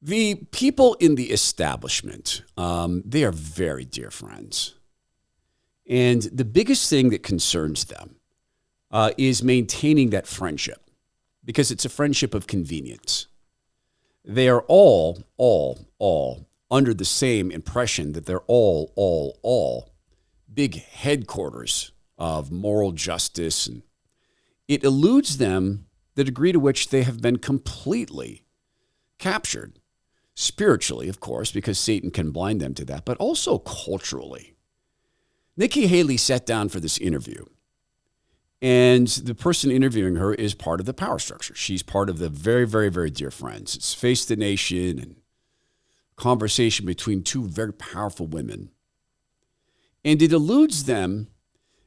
The people in the establishment, they are very dear friends. And the biggest thing that concerns them is maintaining that friendship, because it's a friendship of convenience. They are all under the same impression that they're all big headquarters of moral justice. And it eludes them the degree to which they have been completely captured. Spiritually, of course, because Satan can blind them to that, but also culturally. Nikki Haley sat down for this interview, and the person interviewing her is part of the power structure. She's part of the very, very, very dear friends. It's Face the Nation and conversation between two very powerful women. And it eludes them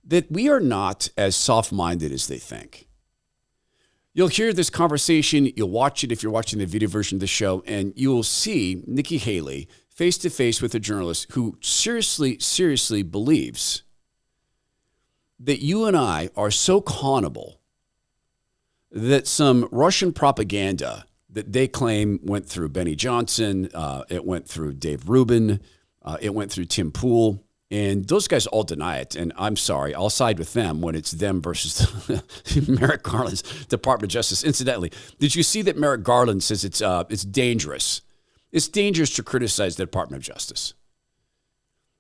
that we are not as soft-minded as they think. You'll hear this conversation, you'll watch it if you're watching the video version of the show, and you will see Nikki Haley face-to-face with a journalist who seriously believes that you and I are so connable that some Russian propaganda that they claim went through Benny Johnson, it went through Dave Rubin, it went through Tim Pool, and those guys all deny it. And I'm sorry, I'll side with them when it's them versus Merrick Garland's Department of Justice. Incidentally, did you see that Merrick Garland says it's dangerous? It's dangerous to criticize the Department of Justice.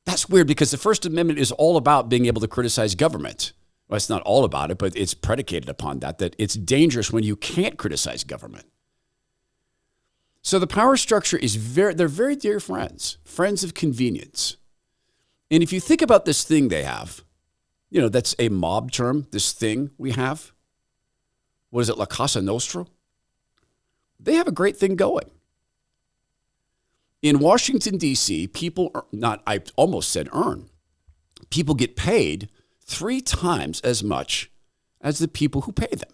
That's weird because the First Amendment is all about being able to criticize government. Well, it's not all about it, but it's predicated upon that it's dangerous when you can't criticize government. So the power structure is they're very dear friends of convenience. And if you think about this thing they have, that's a mob term, this thing we have. What is it, La Casa Nostra? They have a great thing going. In Washington, D.C., people, I almost said earn. People get paid 3 times as much as the people who pay them.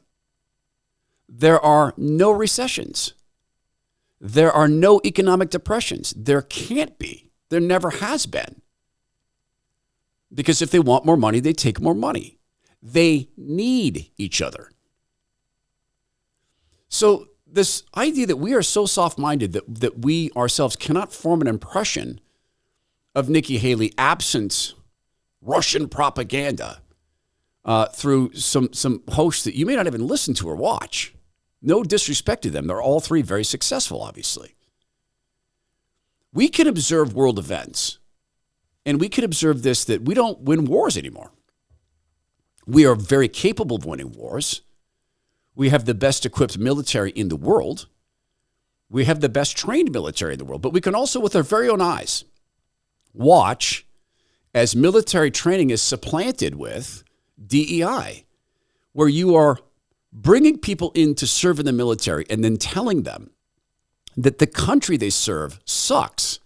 There are no recessions. There are no economic depressions. There can't be. There never has been. Because if they want more money, they take more money. They need each other. So this idea that we are so soft-minded that we ourselves cannot form an impression of Nikki Haley absent Russian propaganda through some hosts that you may not even listen to or watch. No disrespect to them. They're all 3 very successful, obviously. We can observe world events. And we can observe this, that we don't win wars anymore. We are very capable of winning wars. We have the best equipped military in the world. We have the best trained military in the world. But we can also, with our very own eyes, watch as military training is supplanted with DEI, where you are bringing people in to serve in the military and then telling them that the country they serve sucks,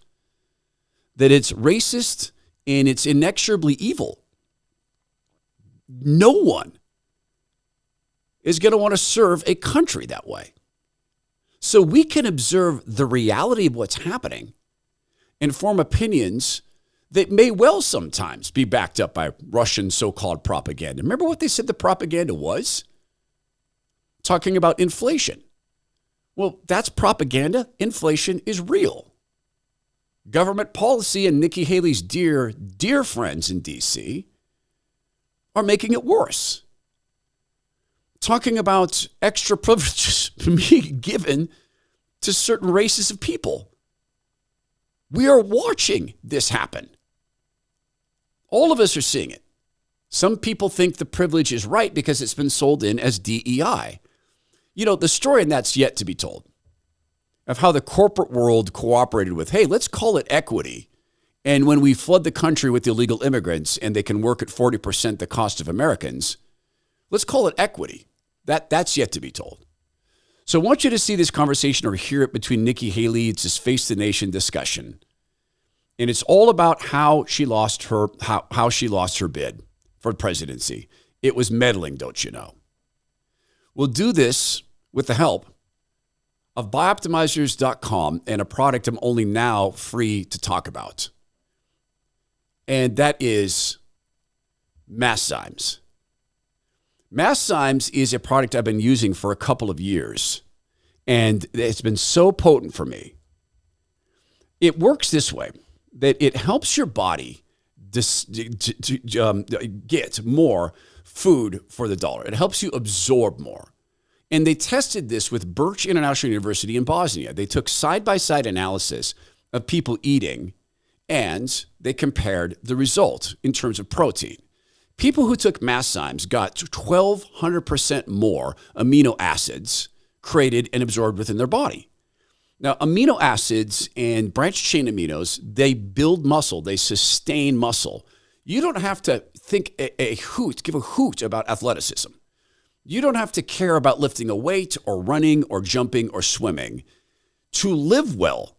that it's racist and it's inexorably evil. No one is going to want to serve a country that way. So we can observe the reality of what's happening and form opinions that may well sometimes be backed up by Russian so-called propaganda. Remember what they said the propaganda was? Talking about inflation. Well, that's propaganda. Inflation is real. Government policy and Nikki Haley's dear friends in D.C. are making it worse. Talking about extra privileges being given to certain races of people. We are watching this happen. All of us are seeing it. Some people think the privilege is right because it's been sold in as DEI. The story in that's yet to be told, of how the corporate world cooperated with, hey, let's call it equity. And when we flood the country with illegal immigrants and they can work at 40% the cost of Americans, let's call it equity. That's yet to be told. So I want you to see this conversation or hear it between Nikki Haley. It's this Face the Nation discussion. And it's all about how she lost her bid for presidency. It was meddling, don't you know? We'll do this with the help of bioptimizers.com and a product I'm only now free to talk about. And that is Masszymes. Masszymes is a product I've been using for a couple of years, and it's been so potent for me It works this way, that it helps your body get more food for the dollar. It helps you absorb more. And they tested this with Birch International University in Bosnia. They took side-by-side analysis of people eating, and they compared the result in terms of protein. People who took Masszymes got 1,200% more amino acids created and absorbed within their body. Now, amino acids and branched chain aminos, they build muscle, they sustain muscle. You don't have to give a hoot about athleticism. You don't have to care about lifting a weight or running or jumping or swimming. To live well,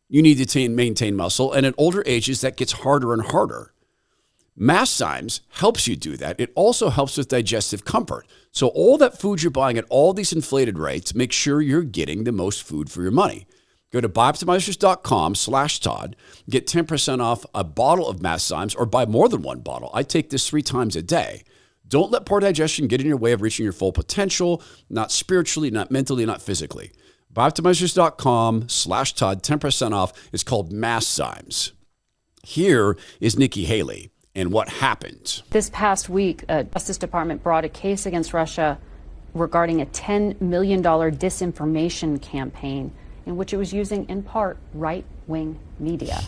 you need to maintain muscle, and at older ages, that gets harder and harder. Masszymes helps you do that. It also helps with digestive comfort. So all that food you're buying at all these inflated rates, make sure you're getting the most food for your money. Go to bioptimizers.com/Todd, get 10% off a bottle of Masszymes, or buy more than one bottle. I take this 3 times a day. Don't let poor digestion get in your way of reaching your full potential, not spiritually, not mentally, not physically. Bioptimizers.com/Todd, 10% off. It's called Masszymes. Here is Nikki Haley and what happened. This past week, the Justice Department brought a case against Russia regarding a $10 million disinformation campaign in which it was using, in part, right-wing media.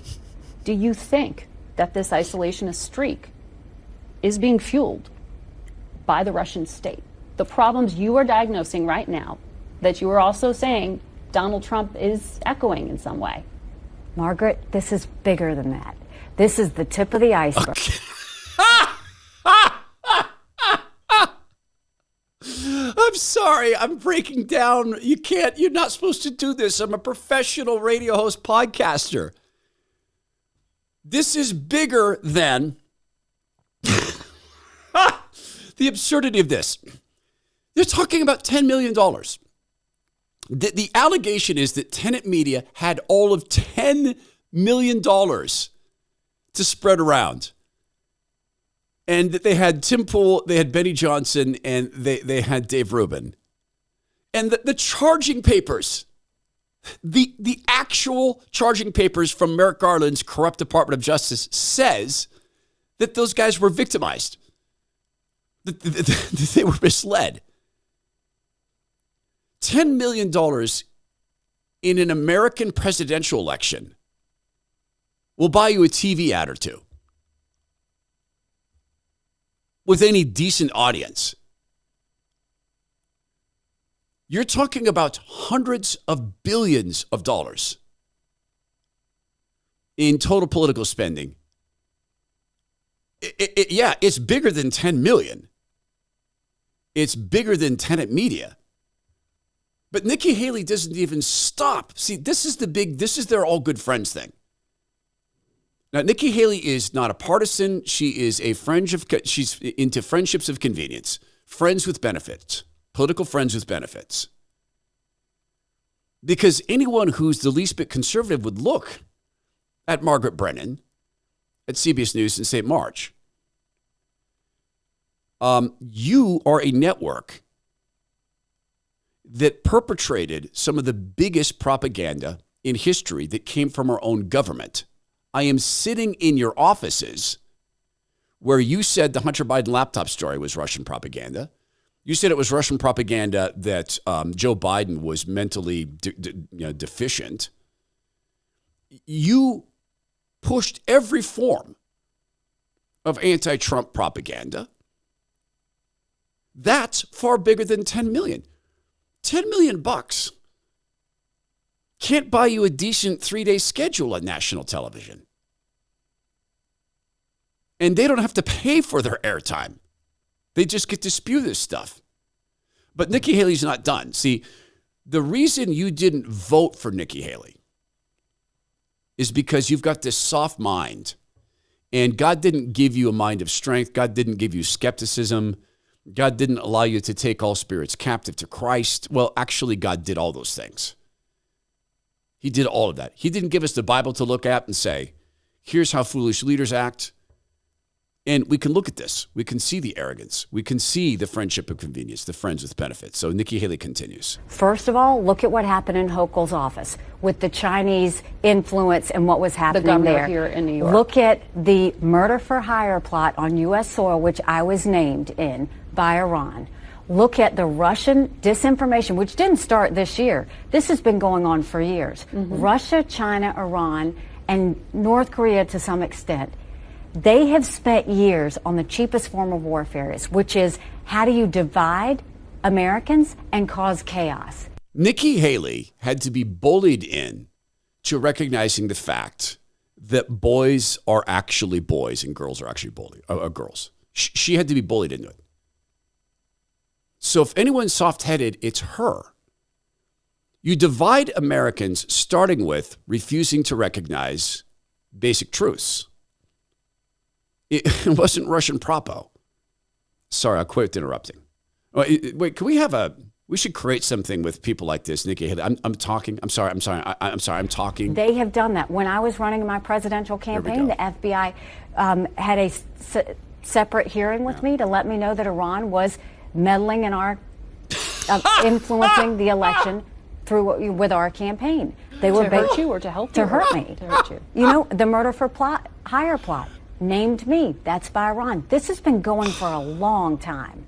Do you think that this isolationist streak is being fueled by the Russian state? The problems you are diagnosing right now, that you are also saying Donald Trump is echoing in some way. Margaret, this is bigger than that. This is the tip of the iceberg. Okay. I'm sorry. I'm breaking down. You're not supposed to do this. I'm a professional radio host podcaster. This is bigger than the absurdity of this. They're talking about $10 million. The allegation is that Tenet Media had all of $10 million to spread around. And that they had Tim Pool, they had Benny Johnson, and they had Dave Rubin. And the charging papers, the actual charging papers from Merrick Garland's corrupt Department of Justice says that those guys were victimized, that they were misled. $10 million in an American presidential election will buy you a TV ad or two with any decent audience. You're talking about hundreds of billions of dollars in total political spending. It's bigger than 10 million. It's bigger than Tenet Media. But Nikki Haley doesn't even stop. See, this is their all good friends thing. Now, Nikki Haley is not a partisan. She is she's into friendships of convenience, friends with benefits, political friends with benefits. Because anyone who's the least bit conservative would look at Margaret Brennan at CBS News and say, March, you are a network that perpetrated some of the biggest propaganda in history that came from our own government. I am sitting in your offices where you said the Hunter Biden laptop story was Russian propaganda. You said it was Russian propaganda that Joe Biden was mentally deficient. You pushed every form of anti-Trump propaganda. That's far bigger than 10 million. 10 million bucks can't buy you a decent 3-day schedule on national television. And they don't have to pay for their airtime. They just get to spew this stuff. But Nikki Haley's not done. See, the reason you didn't vote for Nikki Haley is because you've got this soft mind. And God didn't give you a mind of strength. God didn't give you skepticism. God didn't allow you to take all spirits captive to Christ. Well, actually, God did all those things. He did all of that. He didn't give us the Bible to look at and say, here's how foolish leaders act. And we can look at this. We can see the arrogance. We can see the friendship of convenience, the friends with benefits. So Nikki Haley continues. First of all, look at what happened in Hochul's office with the Chinese influence and what was happening the governor there. Here in New York. Look at the murder for hire plot on U.S. soil, which I was named in by Iran. Look at the Russian disinformation, which didn't start this year. This has been going on for years. Russia, China, Iran, and North Korea to some extent. They have spent years on the cheapest form of warfare, which is how do you divide Americans and cause chaos? Nikki Haley had to be bullied in to recognizing the fact that boys are actually boys and girls are actually girls. She had to be bullied into it. So if anyone's soft-headed, it's her. You divide Americans starting with refusing to recognize basic truths. It wasn't Russian propo. Sorry, I'll quit interrupting. Wait, can we have we should create something with people like this, Nikki Haley. I'm talking. I'm sorry. I'm talking. They have done that. When I was running my presidential campaign, the FBI had a separate hearing with me to let me know that Iran was meddling in our influencing the election with our campaign. They were to hurt you or to help you? To hurt me. To hurt you. You know, the murder for hire plot named me. That's by Iran. This has been going for a long time.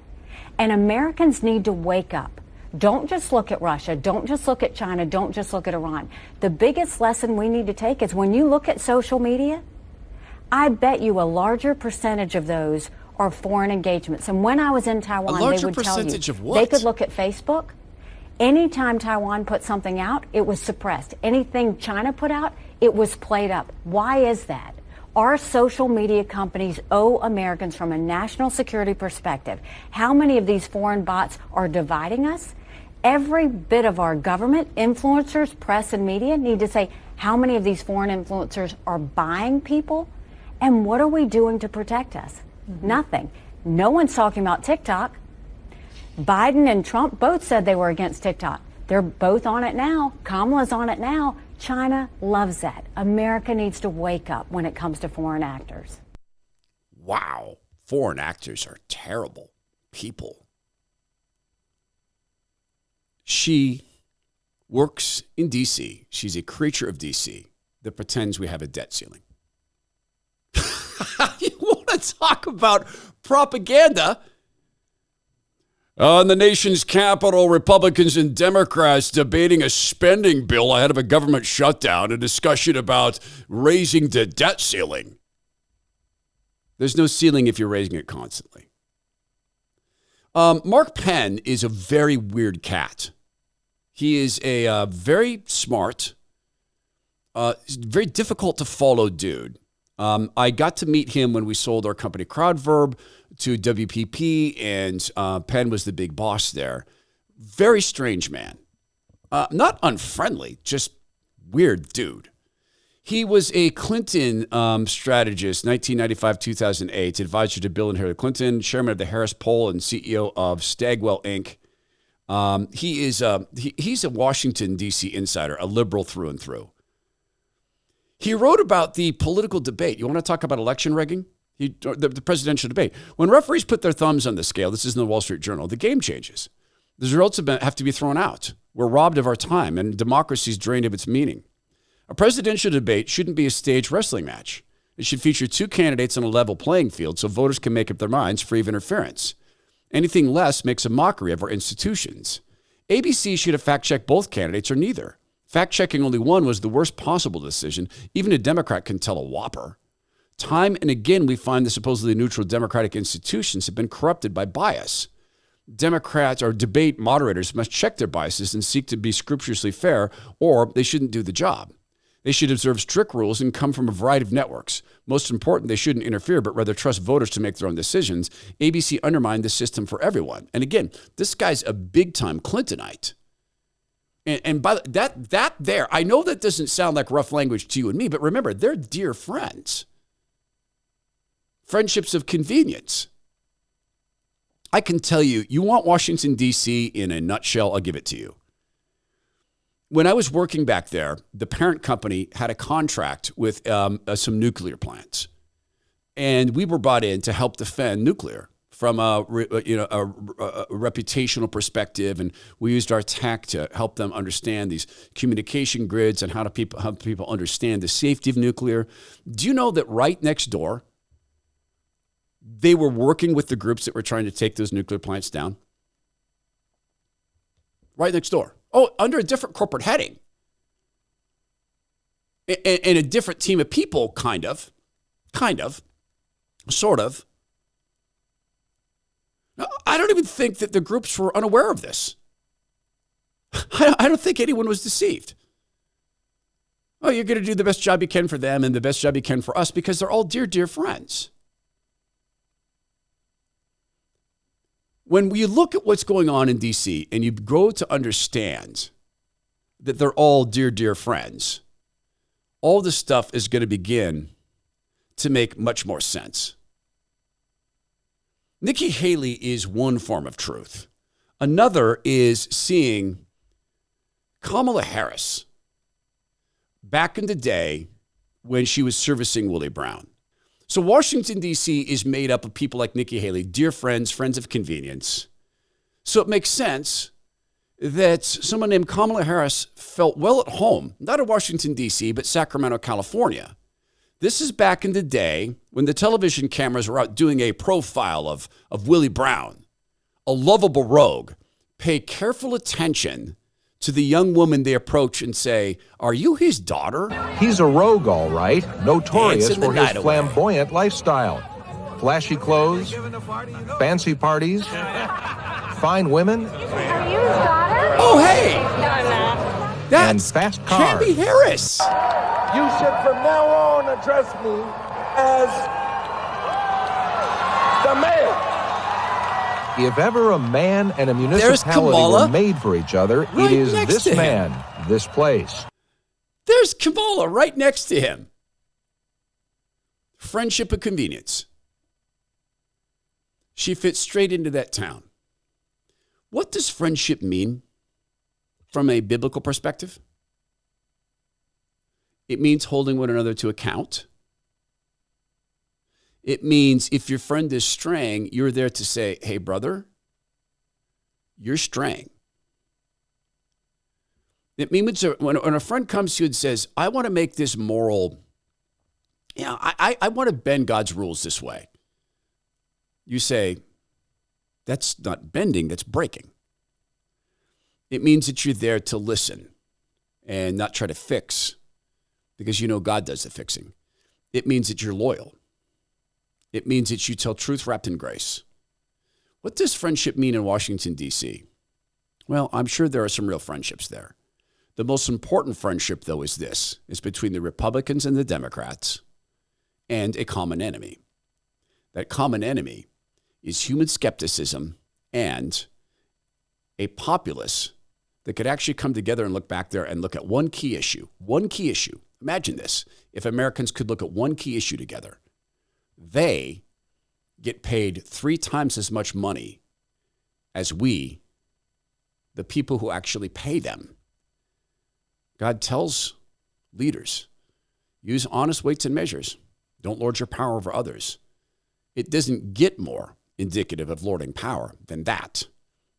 And Americans need to wake up. Don't just look at Russia. Don't just look at China. Don't just look at Iran. The biggest lesson we need to take is when you look at social media, I bet you a larger percentage of those are foreign engagements. And when I was in Taiwan, they would tell you. Of what? They could look at Facebook. Anytime Taiwan put something out, it was suppressed. Anything China put out, it was played up. Why is that? Our social media companies owe Americans from a national security perspective. How many of these foreign bots are dividing us? Every bit of our government, influencers, press, and media need to say how many of these foreign influencers are buying people and what are we doing to protect us? Nothing. No one's talking about TikTok. Biden and Trump both said they were against TikTok. They're both on it now. Kamala's on it now. China loves that. America needs to wake up when it comes to foreign actors. Wow. Foreign actors are terrible people. She works in D.C. She's a creature of D.C. that pretends we have a debt ceiling. You want to talk about propaganda? In the nation's capital, Republicans and Democrats debating a spending bill ahead of a government shutdown, a discussion about raising the debt ceiling. There's no ceiling if you're raising it constantly. Mark Penn is a very weird cat. He is a very smart, very difficult to follow dude. I got to meet him when we sold our company CrowdVerb to WPP, and Penn was the big boss there. Very strange man. Not unfriendly, just weird dude. He was a Clinton strategist, 1995, 2008, advisor to Bill and Hillary Clinton, chairman of the Harris Poll and CEO of Stagwell, Inc. He's a Washington, D.C. insider, a liberal through and through. He wrote about the political debate. You want to talk about election rigging? The presidential debate. When referees put their thumbs on the scale, this is in the Wall Street Journal, the game changes. The results have to be thrown out. We're robbed of our time, and democracy is drained of its meaning. A presidential debate shouldn't be a staged wrestling match. It should feature two candidates on a level playing field so voters can make up their minds free of interference. Anything less makes a mockery of our institutions. ABC should have fact-checked both candidates or neither. Fact-checking only one was the worst possible decision. Even a Democrat can tell a whopper. Time and again, we find the supposedly neutral democratic institutions have been corrupted by bias. Democrats or debate moderators must check their biases and seek to be scrupulously fair, or they shouldn't do the job. They should observe strict rules and come from a variety of networks. Most important, they shouldn't interfere, but rather trust voters to make their own decisions. ABC undermined the system for everyone. And again, this guy's a big-time Clintonite. And by that there, I know that doesn't sound like rough language to you and me, but remember, they're dear friends. Friendships of convenience. I can tell you, you want Washington, D.C. in a nutshell, I'll give it to you. When I was working back there, the parent company had a contract with some nuclear plants. And we were brought in to help defend nuclear from a reputational perspective, and we used our tech to help them understand these communication grids and how people understand the safety of nuclear. Do you know that right next door, they were working with the groups that were trying to take those nuclear plants down? Right next door. Oh, under a different corporate heading. And a different team of people, kind of, sort of. Now, I don't even think that the groups were unaware of this. I don't think anyone was deceived. Oh, you're going to do the best job you can for them and the best job you can for us because they're all dear, dear friends. When you look at what's going on in D.C. and you grow to understand that they're all dear, dear friends, all this stuff is going to begin to make much more sense. Nikki Haley is one form of truth. Another is seeing Kamala Harris back in the day when she was servicing Willie Brown. So Washington, D.C. is made up of people like Nikki Haley, dear friends, friends of convenience. So it makes sense that someone named Kamala Harris felt well at home, not in Washington, D.C., but Sacramento, California. This is back in the day when the television cameras were out doing a profile of Willie Brown, a lovable rogue. Pay careful attention to the young woman they approach and say, "Are you his daughter?" He's a rogue, all right, notorious for his flamboyant lifestyle. Flashy clothes, fancy parties, fine women. Are you his daughter? Oh, hey! That's and fast cars. Candy Harris. You should from now on address me as the mayor. If ever a man and a municipality were made for each other, it is this man, this place. There's Kamala right next to him. Friendship and convenience. She fits straight into that town. What does friendship mean from a biblical perspective? It means holding one another to account. It means if your friend is straying, you're there to say, "Hey, brother, you're straying." It means when a friend comes to you and says, "I want to make this moral, I want to bend God's rules this way." You say, "That's not bending, that's breaking." It means that you're there to listen and not try to fix, because you know God does the fixing. It means that you're loyal. It means that you tell truth wrapped in grace. What does friendship mean in Washington, D.C.? Well, I'm sure there are some real friendships there. The most important friendship, though, is this. It's between the Republicans and the Democrats and a common enemy. That common enemy is human skepticism and a populace that could actually come together and look back there and look at one key issue. One key issue. Imagine this. If Americans could look at one key issue together, they get paid 3 times as much money as we, the people who actually pay them. God tells leaders, use honest weights and measures. Don't lord your power over others. It doesn't get more indicative of lording power than that.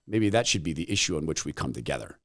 Maybe that should be the issue on which we come together.